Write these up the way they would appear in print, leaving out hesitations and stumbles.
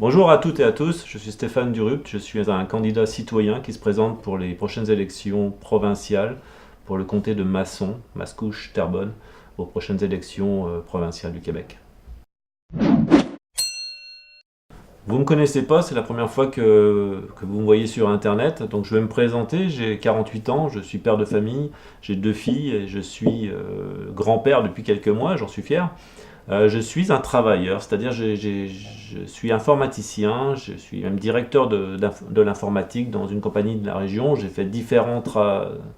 Bonjour à toutes et à tous, je suis Stéphane Durupt, je suis un candidat citoyen qui se présente pour les prochaines élections provinciales pour le comté de Masson, Mascouche-Terrebonne, aux prochaines élections provinciales du Québec. Vous ne me connaissez pas, c'est la première fois que vous me voyez sur internet, donc je vais me présenter, j'ai 48 ans, je suis père de famille, j'ai 2 filles et je suis grand-père depuis quelques mois, j'en suis fier. Je suis un travailleur, c'est-à-dire je suis informaticien, je suis même directeur de l'informatique dans une compagnie de la région. J'ai fait différents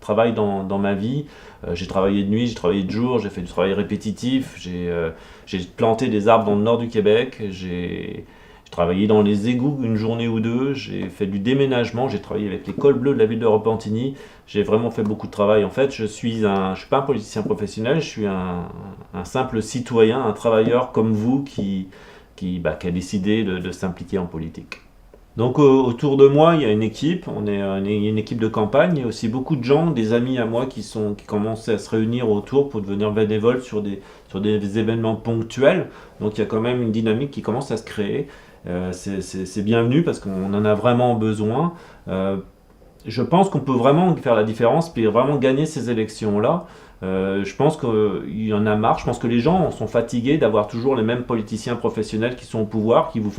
travails dans ma vie. J'ai travaillé de nuit, j'ai travaillé de jour, j'ai fait du travail répétitif, j'ai planté des arbres dans le nord du Québec, j'ai travaillé dans les égouts une journée ou deux, j'ai fait du déménagement, j'ai travaillé avec les cols bleus de la ville de Repentigny, j'ai vraiment fait beaucoup de travail. En fait, je suis pas un politicien professionnel, je suis un simple citoyen, un travailleur comme vous qui a décidé de s'impliquer en politique. Donc autour de moi, il y a une équipe, on est une équipe de campagne, il y a aussi beaucoup de gens, des amis à moi qui commencent à se réunir autour pour devenir bénévoles sur des événements ponctuels. Donc il y a quand même une dynamique qui commence à se créer. C'est bienvenu parce qu'on en a vraiment besoin. Je pense qu'on peut vraiment faire la différence puis vraiment gagner ces élections-là. Je pense qu'il y en a marre. Je pense que les gens sont fatigués d'avoir toujours les mêmes politiciens professionnels qui sont au pouvoir, qui vous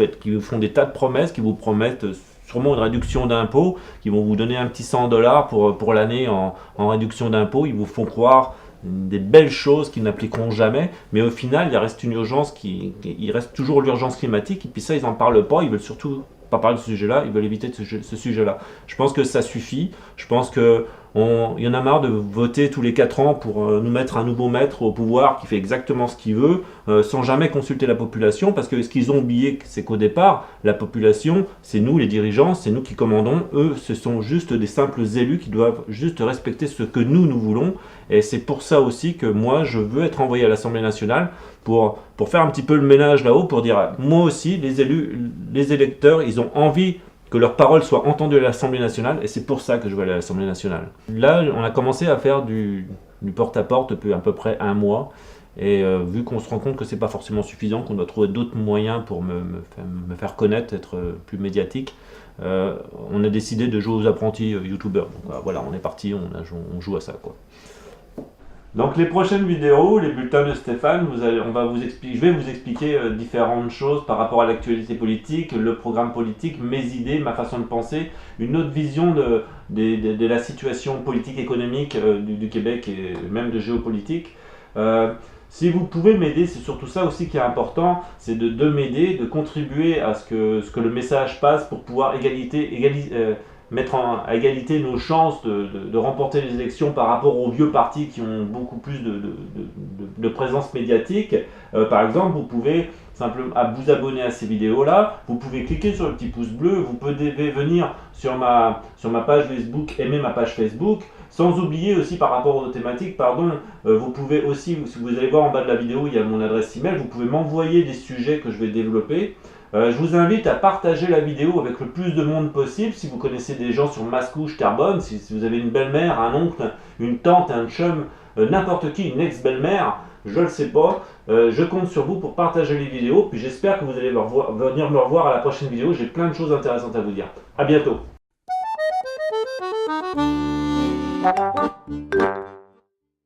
font des tas de promesses, qui vous promettent sûrement une réduction d'impôts, qui vont vous donner un petit 100 $ pour l'année en réduction d'impôts. Ils vous font croire des belles choses qu'ils n'appliqueront jamais, mais au final, il reste une urgence il reste toujours l'urgence climatique, et puis ça, ils n'en parlent pas, ils veulent surtout pas parler de ce sujet-là, ils veulent éviter ce sujet-là. Je pense que ça suffit, je pense que il y en a marre de voter tous les 4 ans pour nous mettre un nouveau maître au pouvoir qui fait exactement ce qu'il veut, sans jamais consulter la population, parce que ce qu'ils ont oublié, c'est qu'au départ, la population, c'est nous les dirigeants, c'est nous qui commandons, eux, ce sont juste des simples élus qui doivent juste respecter ce que nous voulons, et c'est pour ça aussi que moi, je veux être envoyé à l'Assemblée nationale pour faire un petit peu le ménage là-haut, pour dire, moi aussi, les élus, les électeurs, ils ont envie que leurs paroles soient entendues à l'Assemblée nationale, et c'est pour ça que je veux aller à l'Assemblée nationale. Là, on a commencé à faire du porte-à-porte depuis à peu près un mois, et vu qu'on se rend compte que c'est pas forcément suffisant, qu'on doit trouver d'autres moyens pour me faire connaître, être plus médiatique, on a décidé de jouer aux apprentis youtubeurs. Donc voilà, on est parti, on joue à ça, quoi. Donc les prochaines vidéos, les bulletins de Stéphane, je vais vous expliquer différentes choses par rapport à l'actualité politique, le programme politique, mes idées, ma façon de penser, une autre vision de la situation politique économique du Québec et même de géopolitique. Si vous pouvez m'aider, c'est surtout ça aussi qui est important, c'est de m'aider, de contribuer à ce que le message passe pour pouvoir mettre à égalité nos chances de remporter les élections par rapport aux vieux partis qui ont beaucoup plus de présence médiatique. Par exemple, vous pouvez simplement vous abonner à ces vidéos-là, vous pouvez cliquer sur le petit pouce bleu, vous pouvez venir sur ma page Facebook, aimer ma page Facebook, sans oublier aussi par rapport aux thématiques, vous pouvez aussi, si vous allez voir en bas de la vidéo, il y a mon adresse email, vous pouvez m'envoyer des sujets que je vais développer. Je vous invite à partager la vidéo avec le plus de monde possible. Si vous connaissez des gens sur Mascouche-Terrebonne, si vous avez une belle-mère, un oncle, une tante, un chum, n'importe qui, une ex-belle-mère, je ne le sais pas, je compte sur vous pour partager les vidéos. Puis j'espère que vous allez venir me revoir à la prochaine vidéo. J'ai plein de choses intéressantes à vous dire. A bientôt.